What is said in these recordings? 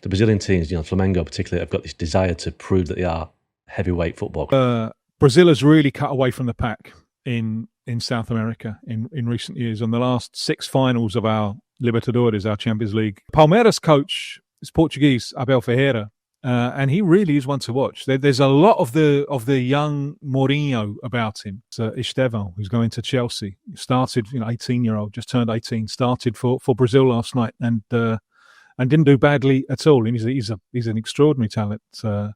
The Brazilian teams, Flamengo particularly, have got this desire to prove that they are heavyweight football. Brazil has really cut away from the pack in South America in recent years. On the last 6 finals of our Libertadores, our Champions League, Palmeiras coach is Portuguese, Abel Ferreira, and he really is one to watch. There's a lot of the young Mourinho about him. So Estevão, who's going to Chelsea, started 18-year-old, just turned 18, started for Brazil last night and didn't do badly at all. And he's an extraordinary talent. The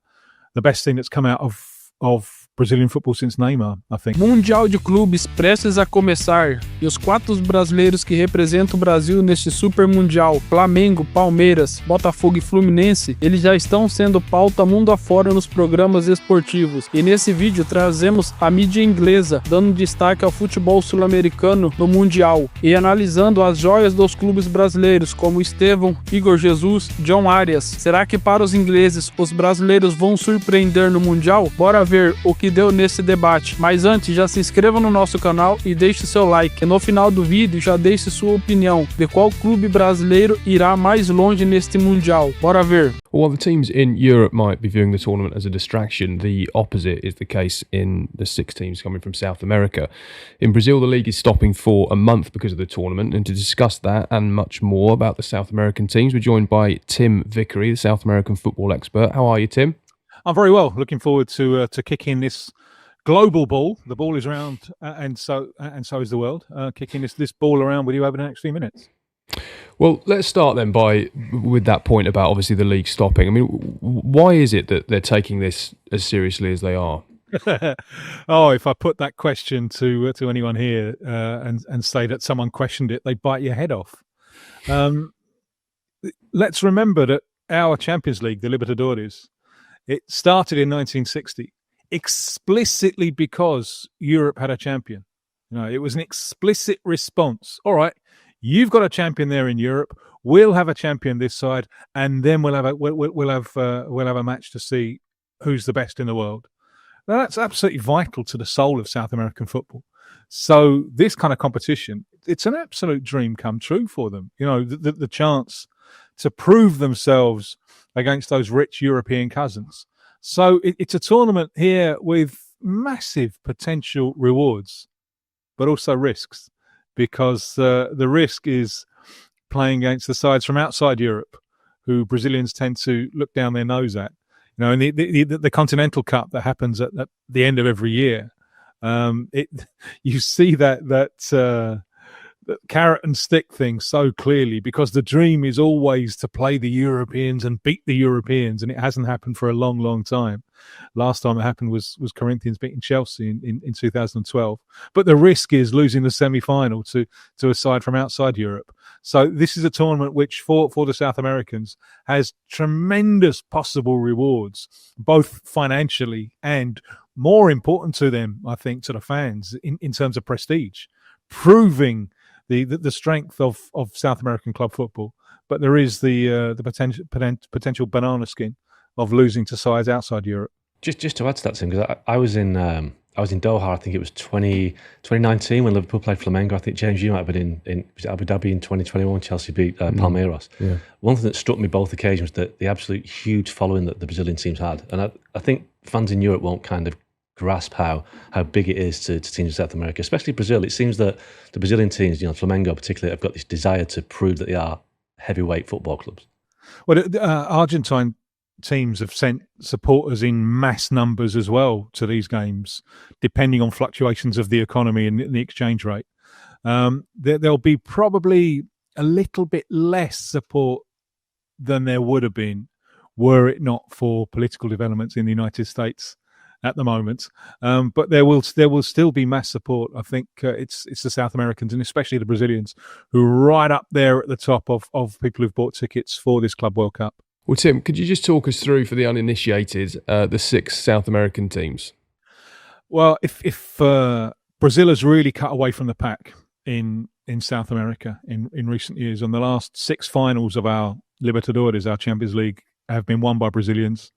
best thing that's come out of Brazilian football since Neymar, I think. Mundial de Clubes prestes a começar e os 4 brasileiros que representam o Brasil neste super mundial, Flamengo, Palmeiras, Botafogo e Fluminense, eles já estão sendo pauta mundo afora nos programas esportivos. E nesse vídeo trazemos a mídia inglesa dando destaque ao futebol sul-americano no Mundial e analisando as joias dos clubes brasileiros como Estevão, Igor Jesus, Jhon Arias. Será que para os ingleses os brasileiros vão surpreender no Mundial? Bora ver o que deu nesse debate. Mas antes, já se inscreva no nosso canal e deixe seu like. E no final do vídeo, já deixe sua opinião de qual clube brasileiro irá mais longe neste Mundial. Bora ver. While the teams in Europe might be viewing the tournament as a distraction, the opposite is the case in the 6 teams coming from South America. In Brazil, the league is stopping for a month because of the tournament, and to discuss that and much more about the South American teams, we're joined by Tim Vickery, the South American football expert. How are you, Tim? I'm very well. Looking forward to kicking this global ball. The ball is around, and so is the world. Kicking this ball around with you over the next few minutes. Well, let's start then with that point about obviously the league stopping. I mean, why is it that they're taking this as seriously as they are? Oh, if I put that question to anyone here and say that someone questioned it, they bite your head off. Let's remember that our Champions League, the Libertadores, it started in 1960 explicitly because Europe had a champion. It was an explicit response. All right, you've got a champion there in Europe. We'll have a champion this side, and then we'll have a match to see who's the best in the world. Now, that's absolutely vital to the soul of South American football. So this kind of competition, it's an absolute dream come true for them. The chance to prove themselves against those rich European cousins. So it's a tournament here with massive potential rewards, but also risks, because the risk is playing against the sides from outside Europe, who Brazilians tend to look down their nose at. In the Continental Cup that happens at the end of every year, you see that carrot and stick thing so clearly, because the dream is always to play the Europeans and beat the Europeans, and it hasn't happened for a long, long time. Last time it happened was Corinthians beating Chelsea in 2012. But the risk is losing the semi-final to a side from outside Europe. So this is a tournament which, for the South Americans, has tremendous possible rewards, both financially and, more important to them, I think, to the fans, in terms of prestige, proving the strength of South American club football. But there is the potential banana skin of losing to sides outside Europe. Just to add to that, Tim, because I was in Doha. I think it was 2019 when Liverpool played Flamengo. I think James, you might have been in Abu Dhabi in 2021. Chelsea beat Palmeiras. Yeah. One thing that struck me both occasions was the absolute huge following that the Brazilian teams had, and I think fans in Europe won't kind of grasp how big it is to teams in South America, especially Brazil. It seems that the Brazilian teams, Flamengo particularly, have got this desire to prove that they are heavyweight football clubs. Well, Argentine teams have sent supporters in mass numbers as well to these games, depending on fluctuations of the economy and the exchange rate. There'll be probably a little bit less support than there would have been were it not for political developments in the United States at the moment, but there will still be mass support. I think it's the South Americans and especially the Brazilians who are right up there at the top of people who've bought tickets for this Club World Cup. Well, Tim, could you just talk us through, for the uninitiated, the 6 South American teams? Well, if Brazil has really cut away from the pack in South America in recent years, on the last 6 finals of our Libertadores, our Champions League, have been won by Brazilians.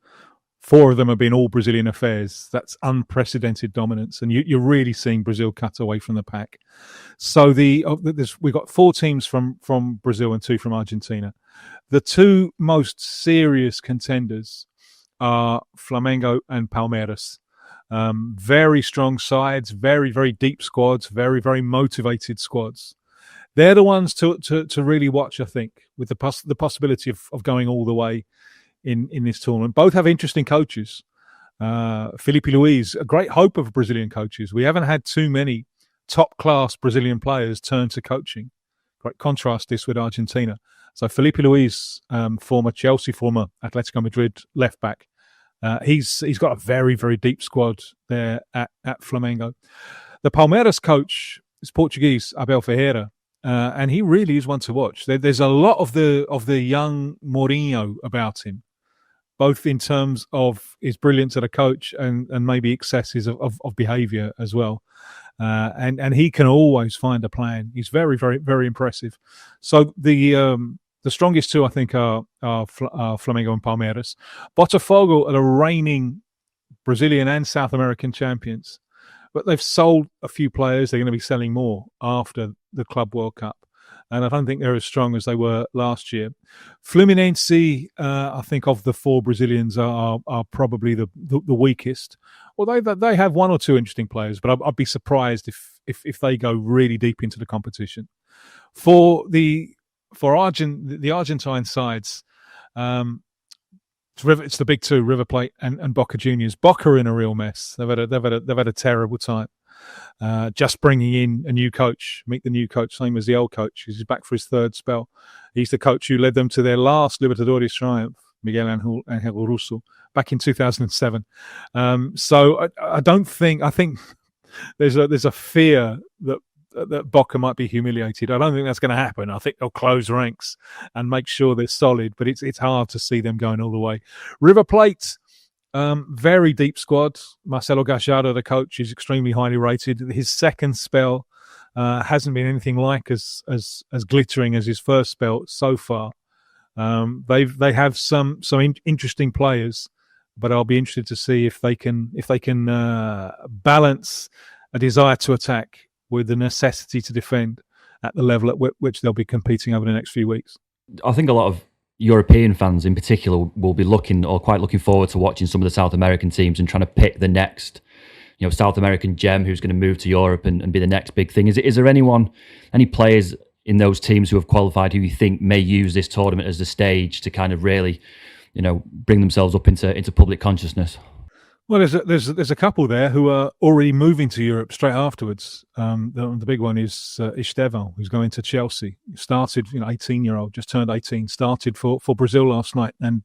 4 of them have been all Brazilian affairs. That's unprecedented dominance, and you're really seeing Brazil cut away from the pack. So we've got 4 teams from Brazil and 2 from Argentina. The 2 most serious contenders are Flamengo and Palmeiras. Very strong sides, very, very deep squads, very, very motivated squads. They're the ones to really watch, I think, with the possibility of going all the way in this tournament. Both have interesting coaches. Felipe Luis, a great hope of Brazilian coaches. We haven't had too many top-class Brazilian players turn to coaching. Great contrast this with Argentina. So Felipe Luis, former Chelsea, former Atletico Madrid left-back, he's got a very, very deep squad there at Flamengo. The Palmeiras coach is Portuguese, Abel Ferreira, and he really is one to watch. There's a lot of the young Mourinho about him, both in terms of his brilliance as a coach and maybe excesses of behaviour as well. And he can always find a plan. He's very, very, very impressive. So the strongest 2, I think, are Flamengo and Palmeiras. Botafogo are the reigning Brazilian and South American champions, but they've sold a few players. They're going to be selling more after the Club World Cup, and I don't think they're as strong as they were last year. Fluminense, I think, of the 4 Brazilians are probably the weakest. Although they have 1 or 2 interesting players, but I'd be surprised if they go really deep into the competition. For the Argentine sides, it's the big 2, River Plate and Boca Juniors. Boca are in a real mess. They've had a terrible time. Just bringing in a new coach, meet the new coach, same as the old coach. He's back for his 3rd spell. He's the coach who led them to their last Libertadores triumph, Miguel Angel Russo, back in 2007. So I think there's a fear that Boca might be humiliated. I don't think that's going to happen. I think they'll close ranks and make sure they're solid, but it's hard to see them going all the way. River Plate, very deep squad. Marcelo Gallardo, the coach, is extremely highly rated. His 2nd spell hasn't been anything like as glittering as his 1st spell so far. They have some interesting players, but I'll be interested to see if they can balance a desire to attack with the necessity to defend at the level at which they'll be competing over the next few weeks. I think a lot of European fans in particular will be looking forward to watching some of the South American teams and trying to pick the next, South American gem who's going to move to Europe and be the next big thing. Is there any players in those teams who have qualified who you think may use this tournament as the stage to kind of really, bring themselves up into public consciousness? Well, there's a couple there who are already moving to Europe straight afterwards. The big one is Estevão, who's going to Chelsea. He started, 18-year-old, just turned 18, started for Brazil last night and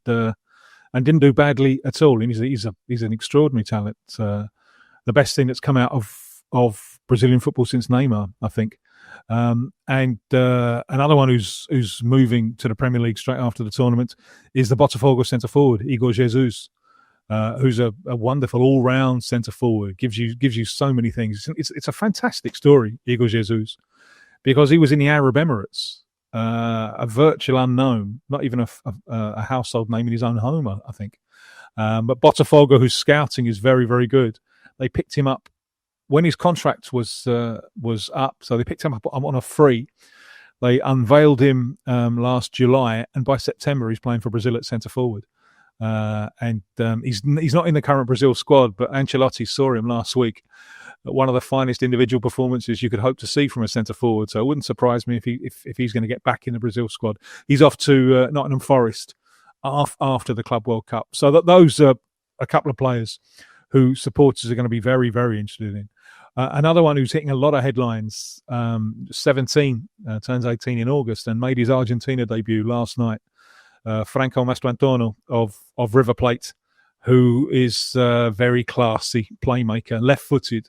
didn't do badly at all. And he's an extraordinary talent. The best thing that's come out of Brazilian football since Neymar, I think. And another one who's moving to the Premier League straight after the tournament is the Botafogo centre forward, Igor Jesus. Who's a wonderful all-round centre forward, gives you so many things. It's a fantastic story, Igor Jesus, because he was in the Arab Emirates, a virtual unknown, not even a household name in his own home, I think. But Botafogo, whose scouting is very, very good, they picked him up when his contract was up, so they picked him up on a free. They unveiled him last July, and by September he's playing for Brazil at centre forward. And he's not in the current Brazil squad, but Ancelotti saw him last week. One of the finest individual performances you could hope to see from a centre forward. So it wouldn't surprise me if he's going to get back in the Brazil squad. He's off to Nottingham Forest after the Club World Cup. So those are a couple of players who supporters are going to be very, very interested in. Another one who's hitting a lot of headlines, 17, turns 18 in August and made his Argentina debut last night. Franco Mastrantono of River Plate, who is a very classy playmaker, left-footed.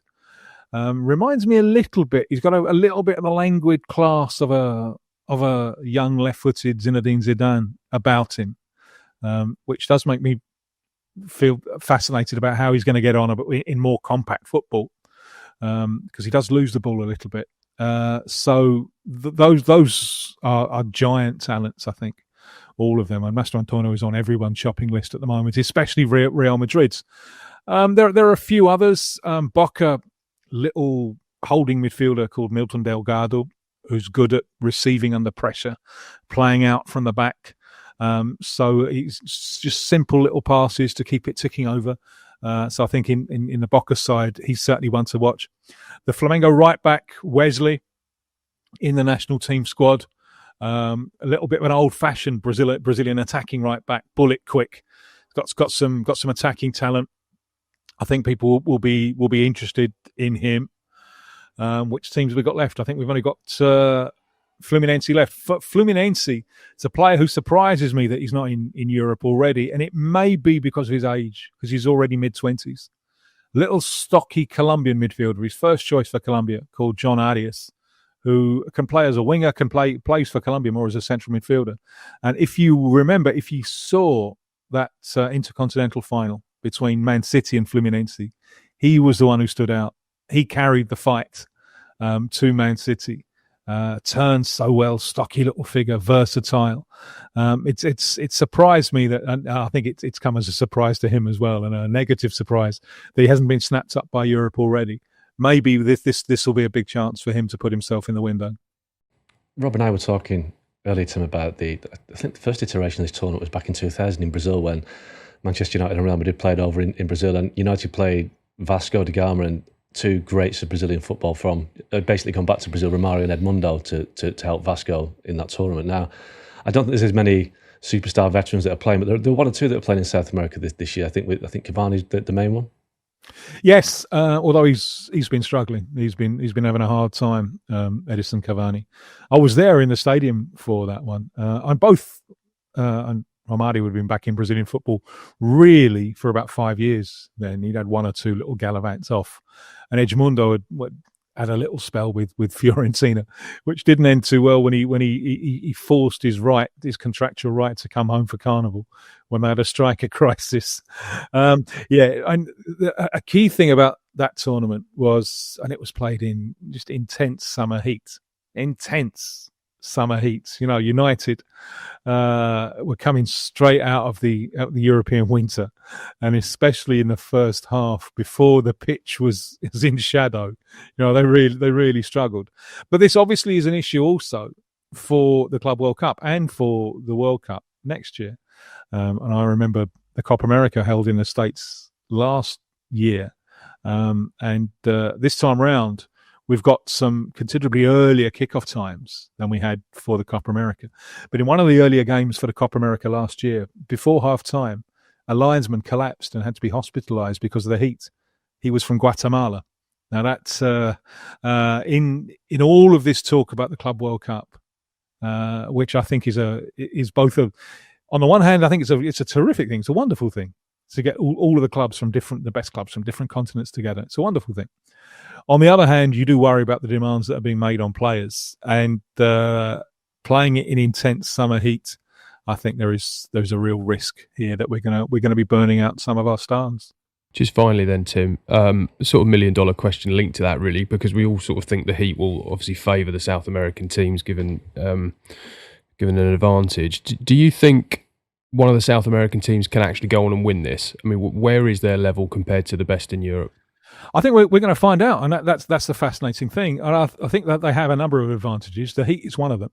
Reminds me a little bit. He's got a little bit of the languid class of a young left-footed Zinedine Zidane about him, which does make me feel fascinated about how he's going to get on in more compact football, because he does lose the ball a little bit. So those are giant talents, I think. all of them. And Master Antonio is on everyone's shopping list at the moment, especially Real Madrid's. There are a few others. Boca, little holding midfielder called Milton Delgado, who's good at receiving under pressure, playing out from the back. So it's just simple little passes to keep it ticking over. So I think in the Boca side, he's certainly one to watch. The Flamengo right back, Wesley, in the national team squad. A little bit of an old-fashioned Brazilian attacking right back, bullet quick. Got some attacking talent. I think people will be interested in him. Which teams have we got left? I think we've only got Fluminense left. Fluminense, it's a player who surprises me that he's not in Europe already, and it may be because of his age, because he's already mid-20s. Little stocky Colombian midfielder, his first choice for Colombia, called Jhon Arias, who can play as a winger, plays for Colombia more as a central midfielder. And if you remember, if you saw that intercontinental final between Man City and Fluminense, he was the one who stood out. He carried the fight to Man City. Turns so well, stocky little figure, versatile. It's surprised me that, and I think it's come as a surprise to him as well, and a negative surprise that he hasn't been snapped up by Europe already. Maybe this will be a big chance for him to put himself in the window. Rob and I were talking earlier, Tim, about I think the first iteration of this tournament was back in 2000 in Brazil, when Manchester United and Real Madrid played over in Brazil, and United played Vasco da Gama, and two greats of Brazilian football from basically come back to Brazil, Romario and Edmundo, to help Vasco in that tournament. Now, I don't think there's as many superstar veterans that are playing, but there are one or two that are playing in South America this year. I think Cavani's the main one. Yes, although he's been struggling, he's been having a hard time. Edison Cavani. I was there in the stadium for that one. And Romario would have been back in Brazilian football really for about 5 years. Then he'd had one or two little gallivants off, and Edmundo had a little spell with Fiorentina, which didn't end too well when he forced his contractual right to come home for Carnival when they had a striker crisis. And a key thing about that tournament was, and it was played in just intense summer heat. You know, United were coming straight out of the European winter, and especially in the first half before the pitch was in shadow, you know, they really struggled. But this obviously is an issue also for the Club World Cup and for the World Cup next year. And I remember the Copa America held in the States last year, and this time round, we've got some considerably earlier kickoff times than we had for the Copa America. But in one of the earlier games for the Copa America last year, before half-time, a linesman collapsed and had to be hospitalised because of the heat. He was from Guatemala. Now that's in all of this talk about the Club World Cup, which I think is both on the one hand, I think it's a terrific thing. It's a wonderful thing to get all of the best clubs from different continents together. It's a wonderful thing. On the other hand, you do worry about the demands that are being made on players, and playing it in intense summer heat. I think there's a real risk here that we're gonna be burning out some of our stars. Just finally, then, Tim, sort of $1 million question linked to that, really, because we all sort of think the heat will obviously favour the South American teams, given an advantage. Do you think one of the South American teams can actually go on and win this? I mean, where is their level compared to the best in Europe? I think we're going to find out, and that's the fascinating thing. And I think that they have a number of advantages. The heat is one of them.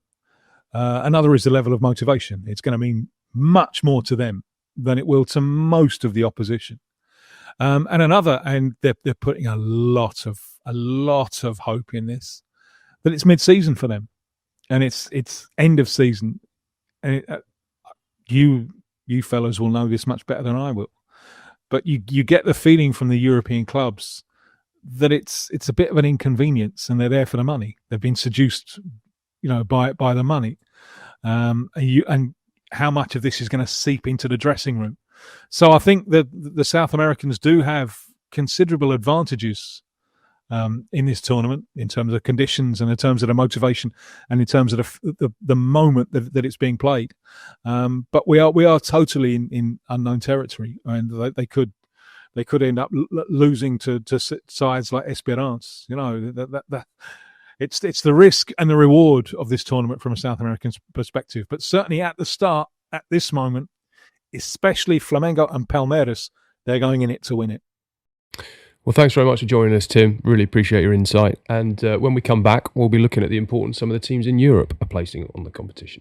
Another is the level of motivation. It's going to mean much more to them than it will to most of the opposition. And they're putting a lot of hope in this, that it's mid-season for them, and it's end of season. And you fellas will know this much better than I will. But you get the feeling from the European clubs that it's a bit of an inconvenience, and they're there for the money. They've been seduced, you know, by the money, and how much of this is going to seep into the dressing room. So I think that the South Americans do have considerable advantages in this tournament, in terms of conditions and in terms of the motivation and in terms of the moment that it's being played. But we are totally in unknown territory, and they could end up losing to sides like Esperance. You know, that it's the risk and the reward of this tournament from a South American perspective. But certainly at the start, at this moment, especially Flamengo and Palmeiras, they're going in it to win it. Well, thanks very much for joining us, Tim. Really appreciate your insight. And when we come back, we'll be looking at the importance some of the teams in Europe are placing on the competition.